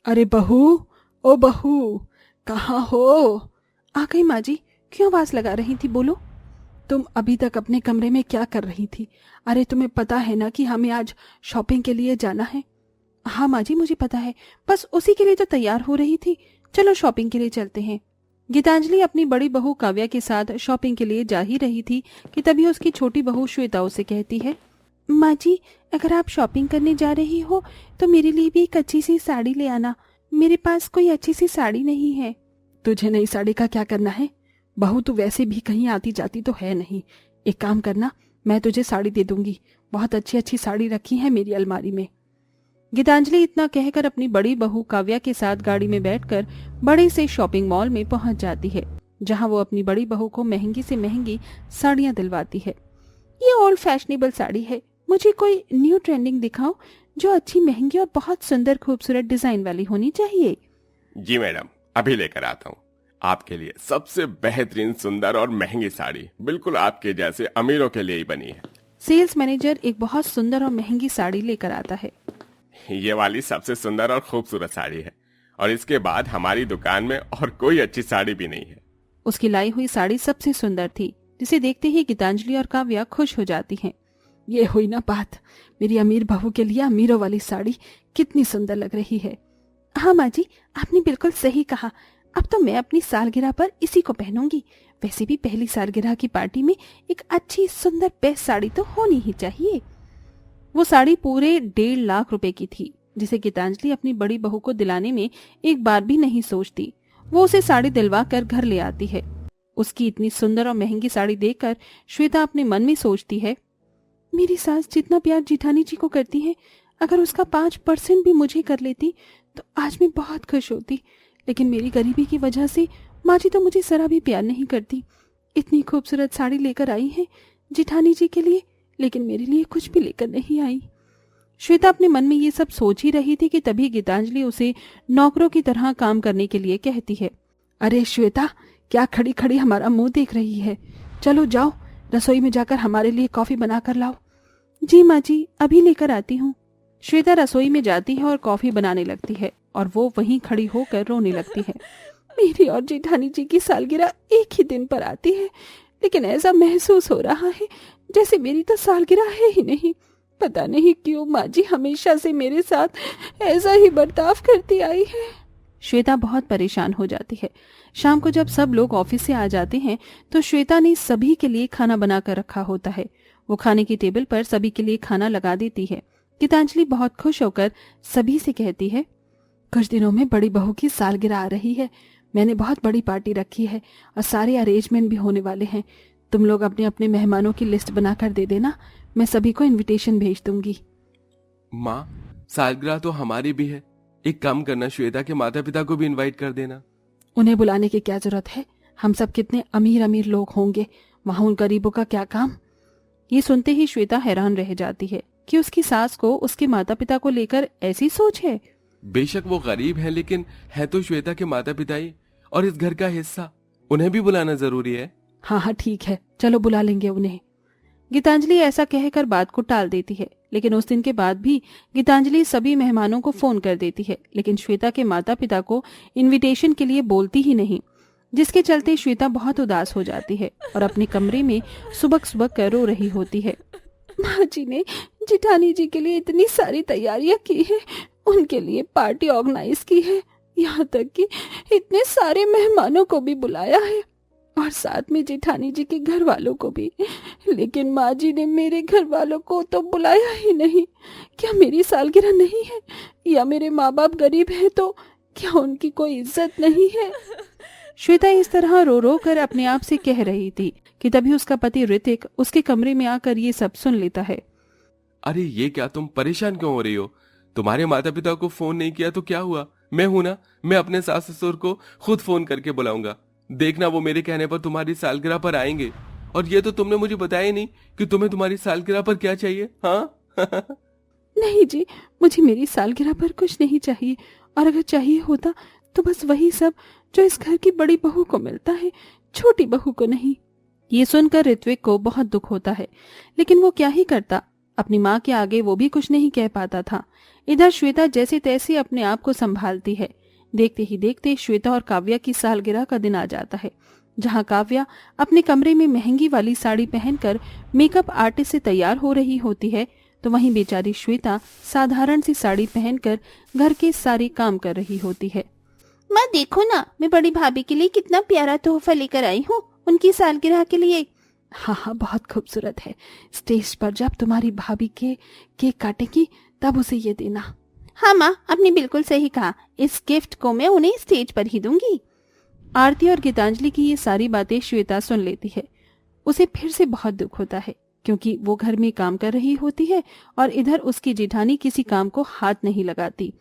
अरे बहू, ओ बहू, कहाँ हो? आ गई माँ जी। क्यों आवाज लगा रही थी, बोलो। तुम अभी तक अपने कमरे में क्या कर रही थी? अरे तुम्हें पता है ना कि हमें आज शॉपिंग के लिए जाना है। हाँ माँ जी, मुझे पता है, बस उसी के लिए तो तैयार हो रही थी। चलो शॉपिंग के लिए चलते हैं। गीतांजलि अपनी बड़ी बहू काव्या के साथ शॉपिंग के लिए जा ही रही थी कि तभी उसकी छोटी बहू श्वेता उसे कहती है, माँ जी, अगर आप शॉपिंग करने जा रही हो तो मेरे लिए भी एक अच्छी सी साड़ी ले आना। मेरे पास कोई अच्छी सी साड़ी नहीं है। तुझे नई साड़ी का क्या करना है? बहू तू वैसे भी कहीं आती जाती तो है नहीं। एक काम करना, मैं तुझे साड़ी दे दूंगी। बहुत अच्छी अच्छी साड़ी रखी है मेरी अलमारी में। गीतांजलि इतना कहकर अपनी बड़ी बहू काव्या के साथ गाड़ी में बैठकर बड़े से शॉपिंग मॉल में पहुंच जाती है, जहां वो अपनी बड़ी बहू को महंगी से महंगी साड़ियां दिलवाती है। ये ओल्ड फैशनेबल साड़ी है, मुझे कोई न्यू ट्रेंडिंग दिखाओ जो अच्छी, महंगी और बहुत सुंदर खूबसूरत डिजाइन वाली होनी चाहिए। जी मैडम, अभी लेकर आता हूँ आपके लिए सबसे बेहतरीन, सुंदर और महंगी साड़ी, बिल्कुल आपके जैसे अमीरों के लिए ही बनी है। सेल्स मैनेजर एक बहुत सुंदर और महंगी साड़ी लेकर आता है। ये वाली सबसे सुंदर और खूबसूरत साड़ी है और इसके बाद हमारी दुकान में और कोई अच्छी साड़ी भी नहीं है। उसकी लाई हुई साड़ी सबसे सुंदर थी, जिसे देखते ही गीतांजलि और काव्या खुश हो जाती हैं। ये हुई ना बात, मेरी अमीर बहू के लिए अमीरों वाली साड़ी कितनी सुंदर लग रही है। हाँ माँ जी, आपने बिल्कुल सही कहा। अब तो मैं अपनी सालगिरह पर इसी को पहनूंगी। वैसे भी पहली सालगिरह की पार्टी में एक अच्छी सुंदर बेस्ट साड़ी तो होनी ही चाहिए। वो साड़ी पूरे 1.5 लाख रुपए की थी, जिसे गीतांजलि अपनी बड़ी बहू को दिलाने में एक बार भी नहीं सोचती। वो उसे साड़ी दिलवा कर घर ले आती है। उसकी इतनी सुंदर और महंगी साड़ी देखकर श्वेता अपने मन में सोचती है, मेरी सास जितना प्यार जिठानी जी को करती है, अगर उसका 5% भी मुझे कर लेती तो आज मैं बहुत खुश होती। लेकिन मेरी गरीबी की वजह से माँ जी तो मुझे जरा भी प्यार नहीं करती। इतनी खूबसूरत साड़ी लेकर आई है जिठानी जी के लिए, लेकिन मेरे लिए कुछ भी लेकर नहीं आई। श्वेता अपने मन में ये सब सोच ही रही थी कि तभी गीतांजलि उसे नौकरों की तरह काम करने के लिए कहती है, अरे श्वेता, क्या खड़ी खड़ी हमारा मुंह देख रही है? चलो जाओ, रसोई में जाकर हमारे लिए कॉफी बना कर लाओ। जी माँ जी, अभी लेकर आती हूँ। श्वेता रसोई में जाती है और कॉफी बनाने लगती है और वो वहीं खड़ी होकर रोने लगती है। मेरी और जेठानी जी की सालगिरह एक ही दिन पर आती है, लेकिन ऐसा महसूस हो रहा है जैसे मेरी तो सालगिरह है ही नहीं। पता नहीं क्यों माँ जी हमेशा से मेरे साथ ऐसा ही बर्ताव करती आई है। श्वेता बहुत परेशान हो जाती है। शाम को जब सब लोग ऑफिस से आ जाते हैं तो श्वेता ने सभी के लिए खाना बनाकर रखा होता है। वो खाने की टेबल पर सभी के लिए खाना लगा देती है। गीतांजलि बहुत खुश होकर सभी से कहती है, कुछ दिनों में बड़ी बहू की सालगिरह आ रही है। मैंने बहुत बड़ी पार्टी रखी है और सारे अरेंजमेंट भी होने वाले हैं। तुम लोग अपने अपने मेहमानों की लिस्ट बनाकर दे देना, मैं सभी को इनविटेशन भेज दूंगी। माँ, सालगिरह तो हमारी भी है। एक काम करना, श्वेता के माता पिता को भी इनवाइट कर देना। उन्हें बुलाने की क्या जरूरत है? हम सब कितने अमीर अमीर लोग होंगे, वहां उन गरीबों का क्या काम? ये सुनते ही श्वेता हैरान रह जाती है कि उसकी सास को उसके माता पिता को लेकर ऐसी सोच है। बेशक वो गरीब है, लेकिन है तो श्वेता के माता पिता ही और इस घर का हिस्सा। उन्हें भी बुलाना जरूरी है। हाँ हाँ ठीक है, चलो बुला लेंगे उन्हें। गीतांजलि ऐसा कहकर बात को टाल देती है, लेकिन उस दिन के बाद भी गीतांजलि सभी मेहमानों को फोन कर देती है, लेकिन श्वेता के माता पिता को इनविटेशन के लिए बोलती ही नहीं, जिसके चलते श्वेता बहुत उदास हो जाती है और अपने कमरे में सुबह सुबह कर रो रही होती है। माँ जी ने जिठानी जी के लिए इतनी सारी तैयारियां की है, उनके लिए पार्टी ऑर्गेनाइज की है, यहाँ तक कि इतने सारे मेहमानों को भी बुलाया है और साथ में जेठानी जी के घर वालों को भी, लेकिन माँ जी ने मेरे घर वालों को तो बुलाया ही नहीं। क्या मेरी सालगिरह नहीं है? या मेरे माँ बाप गरीब हैं तो क्या उनकी कोई इज्जत नहीं है? श्वेता इस तरह रो रो कर अपने आप से कह रही थी कि तभी उसका पति ऋतिक उसके कमरे में आकर ये सब सुन लेता है। अरे ये क्या, तुम परेशान क्यों हो रही हो? तुम्हारे माता पिता को फोन नहीं किया तो क्या हुआ? मैं हूं ना, मैं अपने सास ससुर को खुद फोन करके बुलाऊंगा। देखना, वो मेरे कहने पर तुम्हारी सालगिरह पर आएंगे। और ये तो तुमने मुझे बताया नहीं कि तुम्हें तुम्हारी सालगिरह पर क्या चाहिए। हाँ नहीं जी, मुझे मेरी सालगिरह पर कुछ नहीं चाहिए, और अगर चाहिए होता तो बस वही सब जो इस घर की बड़ी बहू को मिलता है, छोटी बहू को नहीं। ये सुनकर ऋत्विक को बहुत दुख होता है, लेकिन वो क्या ही करता। अपनी माँ के आगे वो भी कुछ नहीं कह पाता था। इधर श्वेता जैसे तैसे अपने आप को संभालती है। देखते ही देखते श्वेता और काव्या की सालगिरह का दिन आ जाता है, जहाँ काव्या अपने कमरे में महंगी वाली साड़ी पहनकर मेकअप आर्टिस्ट से तैयार हो रही होती है, तो वहीं बेचारी श्वेता साधारण सी साड़ी पहनकर घर के सारे काम कर रही होती है। माँ देखो ना, मैं बड़ी भाभी के लिए कितना प्यारा तोहफा लेकर आई हूँ उनकी सालगिरह के लिए। हाँ हाँ, बहुत खूबसूरत है। स्टेज पर जब तुम्हारी भाभी के केक काटेगी तब उसे ये देना। हाँ माँ, आपने बिल्कुल सही कहा, इस गिफ्ट को मैं उन्हें स्टेज पर ही दूंगी। आरती और गीतांजलि की ये सारी बातें श्वेता सुन लेती है। उसे फिर से बहुत दुख होता है, क्योंकि वो घर में काम कर रही होती है और इधर उसकी जेठानी किसी काम को हाथ नहीं लगाती।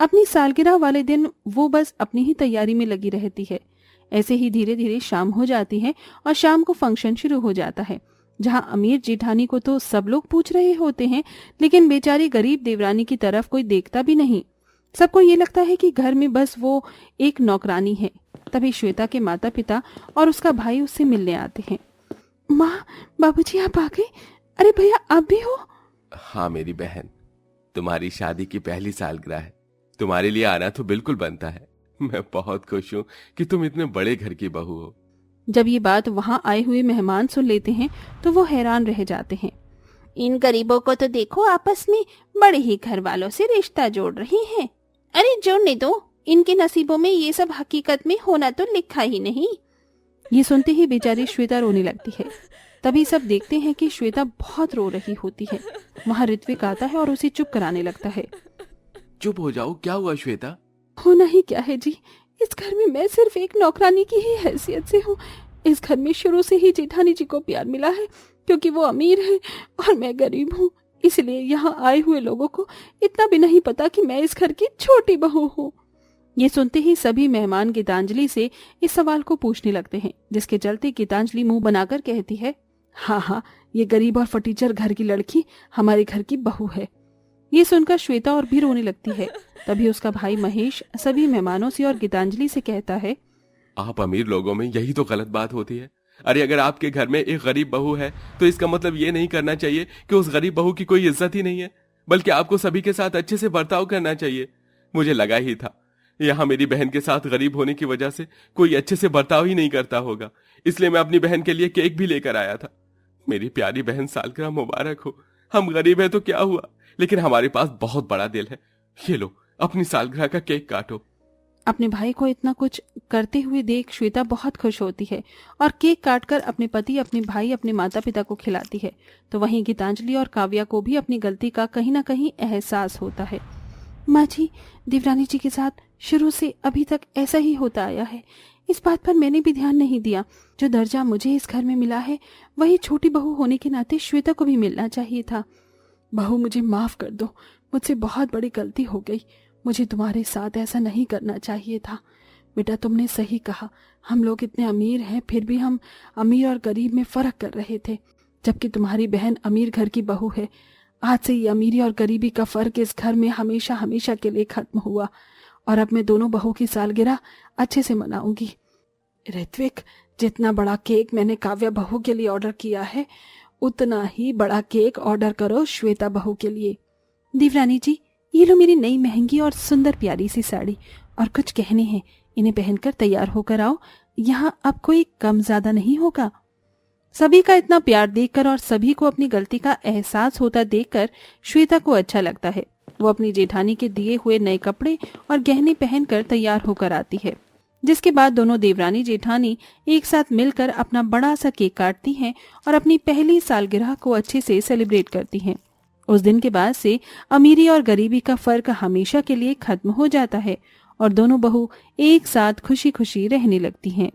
अपनी सालगिरह वाले दिन वो बस अपनी ही तैयारी में लगी रहती है। ऐसे ही धीरे धीरे शाम हो जाती है और शाम को फंक्शन शुरू हो जाता है, जहां अमीर जेठानी को तो सब लोग पूछ रहे होते हैं, लेकिन बेचारी गरीब देवरानी की तरफ कोई देखता भी नहीं। सबको ये लगता है कि घर में बस वो एक नौकरानी है। तभी श्वेता के माता पिता और उसका भाई उससे मिलने आते हैं। माँ, बाबूजी आप आ गए? अरे भैया आप भी हो? हाँ मेरी बहन, तुम्हारी शादी की पहली सालगिरह है, तुम्हारे लिए आना तो बिल्कुल बनता है। मैं बहुत खुश हूँ कि तुम इतने बड़े घर की बहू हो। जब ये बात वहां आए हुए मेहमान सुन लेते हैं तो वो हैरान रह जाते हैं। इन गरीबों को तो देखो, आपस में बड़े ही घर वालों से रिश्ता जोड़ रही हैं। अरे जोड़ने दो, इनके नसीबों में ये सब हकीकत में होना तो लिखा ही नहीं। ये सुनते ही बेचारी श्वेता रोने लगती है। तभी सब देखते हैं कि श्वेता बहुत रो रही होती है। वहाँ ऋत्विक आता है और उसे चुप कराने लगता है। चुप हो जाओ, क्या हुआ श्वेता? होना ही क्या है जी, इस घर में मैं सिर्फ एक नौकरानी की ही हैसियत से हूँ। इस घर में शुरू से ही जेठानी जी को प्यार मिला है, क्योंकि वो अमीर है और मैं गरीब हूँ। इसलिए यहाँ आए हुए लोगों को इतना भी नहीं पता कि मैं इस घर की छोटी बहू हूँ। ये सुनते ही सभी मेहमान गीतांजलि से इस सवाल को पूछने लगते हैं, जिसके चलते गीतांजलि मुंह बनाकर कहती है, हाँ हाँ, ये गरीब और फटीचर घर की लड़की हमारे घर की बहू है। ये सुनकर श्वेता और भी रोने लगती है। तभी उसका भाई महेश सभी मेहमानों से और गीतांजलि से कहता है, आप अमीर लोगों में यही तो गलत बात होती है। अरे अगर आपके घर में एक गरीब बहू है तो इसका मतलब ये नहीं करना चाहिए कि उस गरीब बहू की कोई इज्जत ही नहीं है, बल्कि आपको सभी के साथ अच्छे से बर्ताव करना चाहिए। मुझे लगा ही था यहाँ मेरी बहन के साथ गरीब होने की वजह से कोई अच्छे से बर्ताव ही नहीं करता होगा, इसलिए मैं अपनी बहन के लिए केक भी लेकर आया था। मेरी प्यारी बहन, सालगिरह मुबारक हो। हम गरीब है तो क्या हुआ, लेकिन हमारे पास बहुत बड़ा दिल है। ये लो, अपनी सालगिरह का केक काटो। अपने भाई को इतना कुछ करते हुए देख श्वेता बहुत खुश होती है और केक काटकर अपने पति, अपने भाई, अपने माता पिता को खिलाती है। तो वहीं गीतांजलि और काव्या को भी अपनी गलती का कहीं ना कहीं एहसास होता है। माँ जी, देवरानी जी के साथ शुरू से अभी तक ऐसा ही होता आया है। इस बात पर मैंने भी ध्यान नहीं दिया। जो दर्जा मुझे इस घर में मिला है वही छोटी बहू होने के नाते श्वेता को भी मिलना चाहिए था। बहू, मुझे माफ कर दो, मुझसे बहुत बड़ी गलती हो गई। मुझे तुम्हारे साथ ऐसा नहीं करना चाहिए था। बेटा, तुमने सही कहा, हम लोग इतने अमीर हैं फिर भी हम अमीर और गरीब में फर्क कर रहे थे, जबकि तुम्हारी बहन अमीर घर की बहू है। आज से ये अमीरी और गरीबी का फर्क इस घर में हमेशा हमेशा के लिए खत्म हुआ और अब मैं दोनों बहू की सालगिरह अच्छे से मनाऊंगी। ऋत्विक, जितना बड़ा केक मैंने काव्या बहू के लिए ऑर्डर किया है उतना ही बड़ा केक ऑर्डर करो श्वेता बहू के लिए। देवरानी जी, ये लो मेरी नई महंगी और सुंदर प्यारी सी साड़ी और कुछ गहने हैं, इन्हें पहनकर तैयार होकर आओ। यहाँ अब कोई कम ज्यादा नहीं होगा। सभी का इतना प्यार देखकर और सभी को अपनी गलती का एहसास होता देखकर श्वेता को अच्छा लगता है। वो अपनी जेठानी के दिए हुए नए कपड़े और गहने पहनकर तैयार होकर आती है, जिसके बाद दोनों देवरानी जेठानी एक साथ मिलकर अपना बड़ा सा केक काटती हैं और अपनी पहली सालगिरह को अच्छे से सेलिब्रेट करती हैं। उस दिन के बाद से अमीरी और गरीबी का फर्क हमेशा के लिए खत्म हो जाता है और दोनों बहू एक साथ खुशी खुशी रहने लगती हैं।